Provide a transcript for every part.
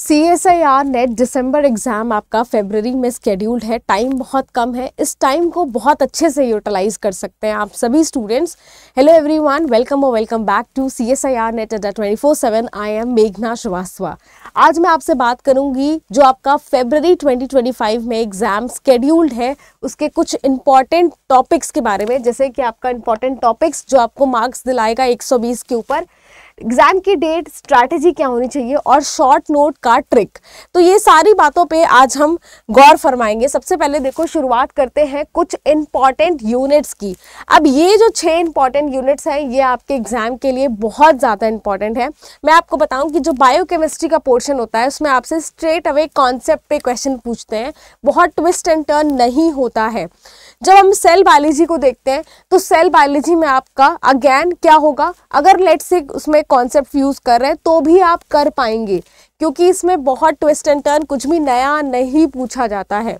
CSIR net दिसंबर exam आपका फरवरी में scheduled है। टाइम बहुत कम है, इस टाइम को बहुत अच्छे से यूटिलाइज कर सकते हैं आप सभी स्टूडेंट्स। हेलो एवरीवन, वेलकम और welcome back to CSIR net Adda 24/7। I am मेघना श्रीवास्तव। आज मैं आपसे बात करूंगी जो आपका फरवरी 2025 में एग्जाम स्केड्यूल्ड है उसके कुछ इंपॉर्टेंट टॉपिक्स के बारे में। जैसे कि आपका इंपॉर्टेंट टॉपिक्स जो आपको मार्क्स दिलाएगा 120 के ऊपर, एग्जाम की डेट, स्ट्रैटेजी क्या होनी चाहिए और शॉर्ट नोट का ट्रिक। तो ये सारी बातों पे आज हम गौर फरमाएंगे। सबसे पहले देखो, शुरुआत करते हैं कुछ इंपॉर्टेंट यूनिट्स की। अब ये जो 6 इंपॉर्टेंट यूनिट्स हैं ये आपके एग्जाम के लिए बहुत ज़्यादा इंपॉर्टेंट है। मैं आपको बताऊं कि जो बायोकेमिस्ट्री का पोर्शन होता है उसमें आपसे स्ट्रेट अवे कॉन्सेप्ट पे क्वेश्चन पूछते हैं, बहुत ट्विस्ट एंड टर्न नहीं होता है। जब हम सेल बायोलॉजी को देखते हैं तो सेल बायोलॉजी में आपका अगेन क्या होगा, अगर लेट्स से उसमें कॉन्सेप्ट यूज कर रहे हैं तो भी आप कर पाएंगे, क्योंकि इसमें बहुत ट्विस्ट एंड टर्न, कुछ भी नया नहीं पूछा जाता है।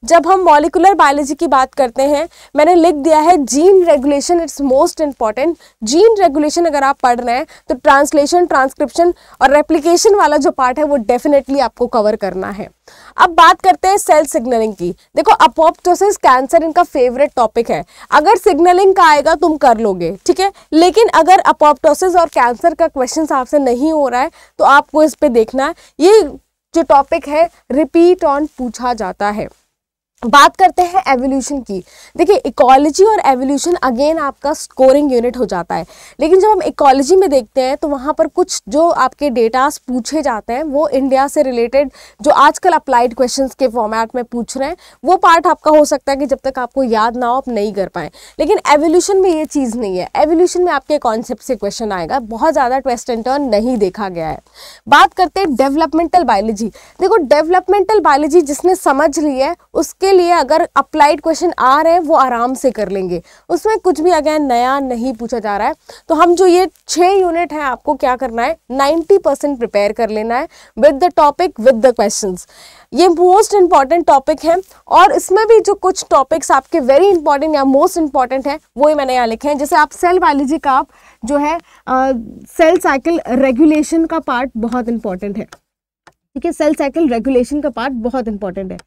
जब हम मॉलिक्यूलर बायोलॉजी की बात करते हैं, मैंने लिख दिया है gene regulation it's most important. Gene regulation अगर आप पढ़ रहे हैं तो ट्रांसलेशन, ट्रांसक्रिप्शन और रेप्लिकेशन वाला जो पार्ट है वो डेफिनेटली आपको कवर करना है। अब बात करते हैं सेल सिग्नलिंग की। देखो, अपोप्टोसिस, कैंसर इनका फेवरेट टॉपिक है। अगर सिग्नलिंग का आएगा तुम कर लोगे, ठीक है, लेकिन अगर अपोप्टोसिस और कैंसर का क्वेश्चन आपसे नहीं हो रहा है तो आपको इस पे देखना है। ये जो टॉपिक है रिपीट ऑन पूछा जाता है। बात करते हैं एवोल्यूशन की। देखिए, इकोलॉजी और एवोल्यूशन अगेन आपका स्कोरिंग यूनिट हो जाता है, लेकिन जब हम इकोलॉजी में देखते हैं तो वहाँ पर कुछ जो आपके डेटास पूछे जाते हैं वो इंडिया से रिलेटेड जो आजकल अप्लाइड क्वेश्चंस के फॉर्मेट में पूछ रहे हैं, वो पार्ट आपका हो सकता है कि जब तक आपको याद ना हो आप नहीं कर पाए। लेकिन एवोल्यूशन में ये चीज़ नहीं है। एवोल्यूशन में आपके कॉन्सेप्ट से क्वेश्चन आएगा, बहुत ज़्यादा ट्विस्ट एंड टर्न नहीं देखा गया है। बात करते हैं डेवलपमेंटल बायोलॉजी। देखो, डेवलपमेंटल बायोलॉजी जिसने समझ ली है उसके लिए अगर अप्लाइड क्वेश्चन आ रहे हैं वो आराम से कर लेंगे, उसमें कुछ भी अगेन नया नहीं पूछा जा रहा है। तो हम जो ये 6 यूनिट है आपको क्या करना है, 90% प्रिपेयर कर लेना है with the topic, with the questions. ये मोस्ट इंपॉर्टेंट टॉपिक है और इसमें भी जो कुछ टॉपिक्स आपके वेरी इंपॉर्टेंट या मोस्ट इंपॉर्टेंट है वो ही मैंने यहाँ लिखे हैं। जैसे आप सेल बायोलॉजी का आप जो है सेल साइकिल रेगुलेशन का पार्ट बहुत इंपॉर्टेंट है, ठीक है, सेल साइकिल रेगुलेशन का पार्ट बहुत इंपॉर्टेंट है।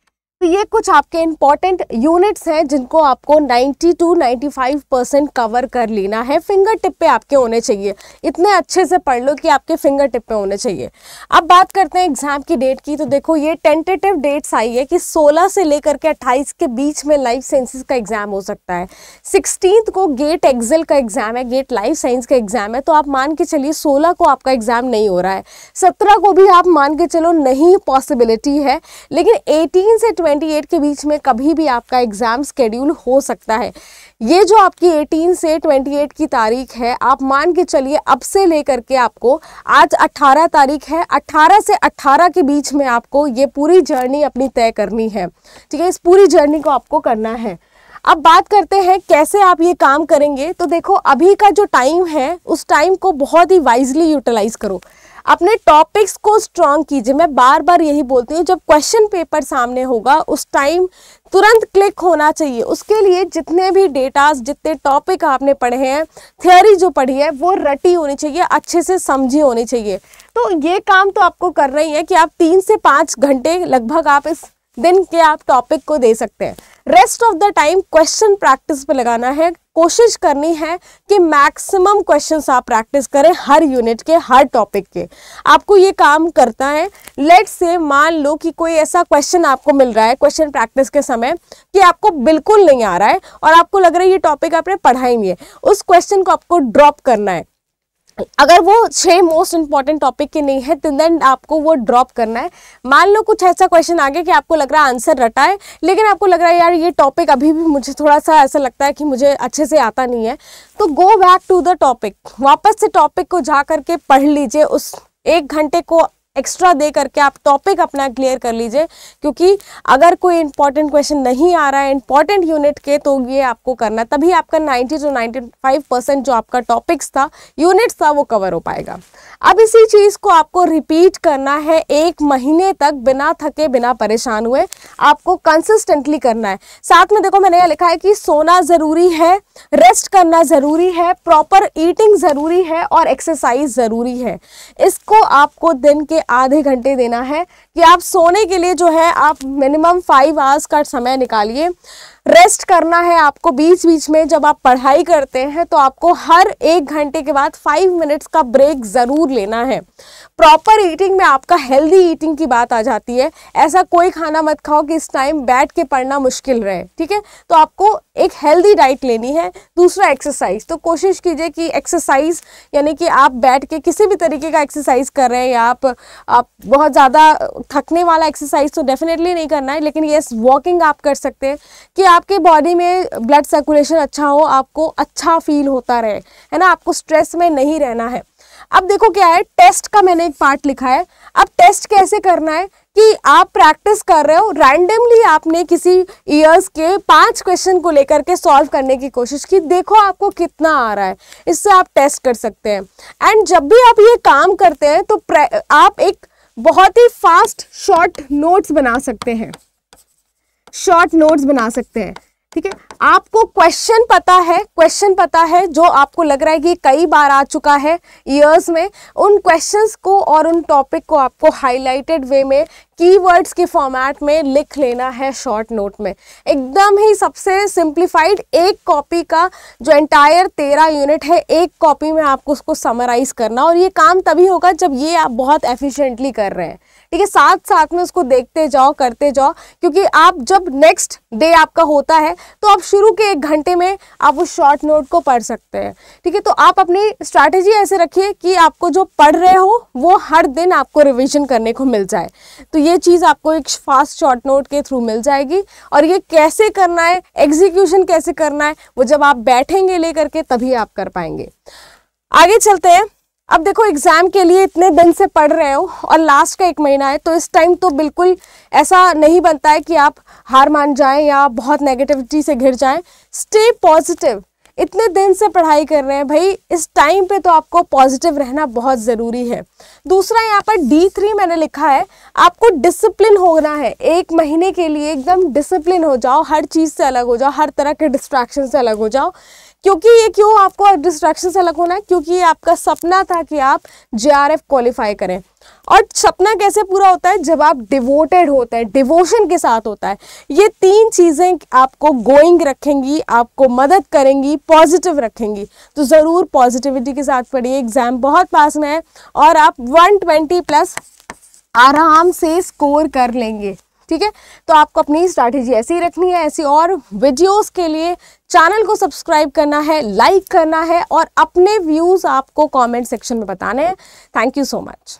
तो ये कुछ आपके इंपॉर्टेंट यूनिट्स हैं जिनको आपको 90 to 95% कवर कर लेना है। फिंगर टिप पे आपके होने चाहिए, इतने अच्छे से पढ़ लो कि आपके फिंगर टिप पे होने चाहिए। अब बात करते हैं एग्जाम की डेट की। तो देखो, ये टेंटेटिव डेट्स आई है कि 16 से लेकर के 28 के बीच में लाइफ साइंसेस का एग्जाम हो सकता है। 16 को गेट एक्सेल का एग्जाम है, गेट लाइफ साइंस का एग्जाम है, तो आप मान के चलिए 16 को आपका एग्जाम नहीं हो रहा है। 17 को भी आप मान के चलो नहीं पॉसिबिलिटी है, लेकिन 18 से 28 के बीच में कभी भी आपका एग्जाम स्केड्यूल हो सकता है। ये जो आपकी 18 से 28 की तारीख है, आप मान के चलिए अब से लेकर के आपको, आज 18 तारीख है, 18 से 18 के बीच में आपको ये पूरी जर्नी अपनी तय करनी है, ठीक है, इस पूरी जर्नी को आपको करना है। अब बात करते हैं कैसे आप ये काम करेंगे। तो देखो, अभी का जो टाइम है उस टाइम को बहुत ही वाइजली यूटिलाइज करो, अपने टॉपिक्स को स्ट्रॉन्ग कीजिए। मैं बार बार यही बोलती हूँ, जब क्वेश्चन पेपर सामने होगा उस टाइम तुरंत क्लिक होना चाहिए। उसके लिए जितने भी डेटास, जितने टॉपिक आपने पढ़े हैं, थ्योरी जो पढ़ी है वो रटी होनी चाहिए, अच्छे से समझी होनी चाहिए। तो ये काम तो आपको करना ही है कि आप 3 से 5 घंटे लगभग आप इस दिन के आप टॉपिक को दे सकते हैं। Rest of the time question practice पे लगाना है। कोशिश करनी है कि मैक्सिमम क्वेश्चंस आप प्रैक्टिस करें हर यूनिट के, हर टॉपिक के। आपको ये काम करता है। लेट्स से मान लो कि कोई ऐसा क्वेश्चन आपको मिल रहा है क्वेश्चन प्रैक्टिस के समय कि आपको बिल्कुल नहीं आ रहा है और आपको लग रहा है ये टॉपिक आपने पढ़ा ही नहीं है, उस क्वेश्चन को आपको ड्रॉप करना है। अगर वो 6 मोस्ट इंपॉर्टेंट टॉपिक के नहीं है तो देन आपको वो ड्रॉप करना है। मान लो कुछ ऐसा क्वेश्चन आ गया कि आपको लग रहा है आंसर रटा है, लेकिन आपको लग रहा है यार ये टॉपिक अभी भी मुझे थोड़ा सा ऐसा लगता है कि मुझे अच्छे से आता नहीं है, तो go back to the topic, वापस से टॉपिक को जा करके पढ़ लीजिए। उस 1 घंटे को एक्स्ट्रा दे करके आप टॉपिक अपना क्लियर कर लीजिए, क्योंकि अगर कोई इंपॉर्टेंट क्वेश्चन नहीं आ रहा है इंपॉर्टेंट यूनिट के तो ये आपको करना है, तभी आपका 90 to 95% जो आपका टॉपिक्स था, यूनिट्स था, वो कवर हो पाएगा। अब इसी चीज़ को आपको रिपीट करना है 1 महीने तक, बिना थके बिना परेशान हुए आपको कंसिस्टेंटली करना है। साथ में देखो मैंने यहाँ लिखा है कि सोना ज़रूरी है, रेस्ट करना ज़रूरी है, प्रॉपर ईटिंग ज़रूरी है और एक्सरसाइज ज़रूरी है। इसको आपको दिन के आधे घंटे देना है कि आप सोने के लिए जो है आप मिनिमम 5 आवर्स का समय निकालिए। रेस्ट करना है आपको बीच बीच में, जब आप पढ़ाई करते हैं तो आपको हर 1 घंटे के बाद 5 मिनट्स का ब्रेक ज़रूर लेना है। प्रॉपर ईटिंग में आपका हेल्दी ईटिंग की बात आ जाती है। ऐसा कोई खाना मत खाओ कि इस टाइम बैठ के पढ़ना मुश्किल रहे, ठीक है। तो आपको एक हेल्दी डाइट लेनी है। दूसरा एक्सरसाइज, तो कोशिश कीजिए कि एक्सरसाइज यानी कि आप बैठ के किसी भी तरीके का एक्सरसाइज कर रहे हैं या आप बहुत ज़्यादा थकने वाला एक्सरसाइज तो डेफिनेटली नहीं करना है, लेकिन यस वॉकिंग आप कर सकते हैं कि आपके बॉडी में ब्लड सर्कुलेशन अच्छा हो, आपको अच्छा फील होता रहे, है ना, आपको स्ट्रेस में नहीं रहना है। अब देखो क्या है, टेस्ट का मैंने एक पार्ट लिखा है। अब टेस्ट कैसे करना है कि आप प्रैक्टिस कर रहे हो, रैंडमली आपने किसी ईयर्स के 5 क्वेश्चन को लेकर के सॉल्व करने की कोशिश की, देखो आपको कितना आ रहा है, इससे आप टेस्ट कर सकते हैं। एंड जब भी आप ये काम करते हैं तो आप एक बहुत ही फास्ट शॉर्ट नोट्स बना सकते हैं, शॉर्ट नोट्स बना सकते हैं, ठीक है। आपको क्वेश्चन पता है जो आपको लग रहा है कि कई बार आ चुका है ईयर्स में, उन क्वेश्चंस को और उन टॉपिक को आपको हाईलाइटेड वे में कीवर्ड्स के फॉर्मेट में लिख लेना है शॉर्ट नोट में। एकदम ही सबसे सिंप्लीफाइड, एक कॉपी का जो एंटायर 13 यूनिट है, एक कॉपी में आपको उसको समराइज करना, और ये काम तभी होगा जब ये आप बहुत एफिशिएंटली कर रहे हैं, ठीक है। साथ साथ में उसको देखते जाओ, करते जाओ, क्योंकि आप जब नेक्स्ट डे आपका होता है तो आप शुरू के 1 घंटे में आप उस शॉर्ट नोट को पढ़ सकते हैं, ठीक है। तो आप अपनी स्ट्रैटेजी ऐसे रखिए कि आपको जो पढ़ रहे हो वो हर दिन आपको रिवीजन करने को मिल जाए। तो ये चीज़ आपको एक फास्ट शॉर्ट नोट के थ्रू मिल जाएगी। और ये कैसे करना है, एग्जीक्यूशन कैसे करना है, वो जब आप बैठेंगे लेकर के तभी आप कर पाएंगे। आगे चलते हैं। अब देखो एग्जाम के लिए इतने दिन से पढ़ रहे हो और लास्ट का 1 महीना है, तो इस टाइम तो बिल्कुल ऐसा नहीं बनता है कि आप हार मान जाएं या बहुत नेगेटिविटी से घिर जाएं। Stay positive. इतने दिन से पढ़ाई कर रहे हैं भाई, इस टाइम पे तो आपको पॉजिटिव रहना बहुत ज़रूरी है। दूसरा यहाँ पर D3 मैंने लिखा है, आपको डिसिप्लिन होना है। 1 महीने के लिए एकदम डिसिप्लिन हो जाओ, हर चीज़ से अलग हो जाओ, हर तरह के डिस्ट्रैक्शन से अलग हो जाओ। क्योंकि ये क्यों आपको डिस्ट्रैक्शन से अलग होना है, क्योंकि ये आपका सपना था कि आप JRF क्वालिफाई करें। और सपना कैसे पूरा होता है, जब आप डिवोटेड होते हैं, डिवोशन के साथ होता है। ये 3 चीज़ें आपको गोइंग रखेंगी, आपको मदद करेंगी, पॉजिटिव रखेंगी। तो ज़रूर पॉजिटिविटी के साथ पढ़िए, एग्जाम बहुत पास में है और आप 120+ आराम से स्कोर कर लेंगे, ठीक है। तो आपको अपनी स्ट्रैटेजी ऐसी ही रखनी है। ऐसी और वीडियोस के लिए चैनल को सब्सक्राइब करना है, लाइक करना है और अपने व्यूज़ आपको कमेंट सेक्शन में बताने हैं। Thank you so much.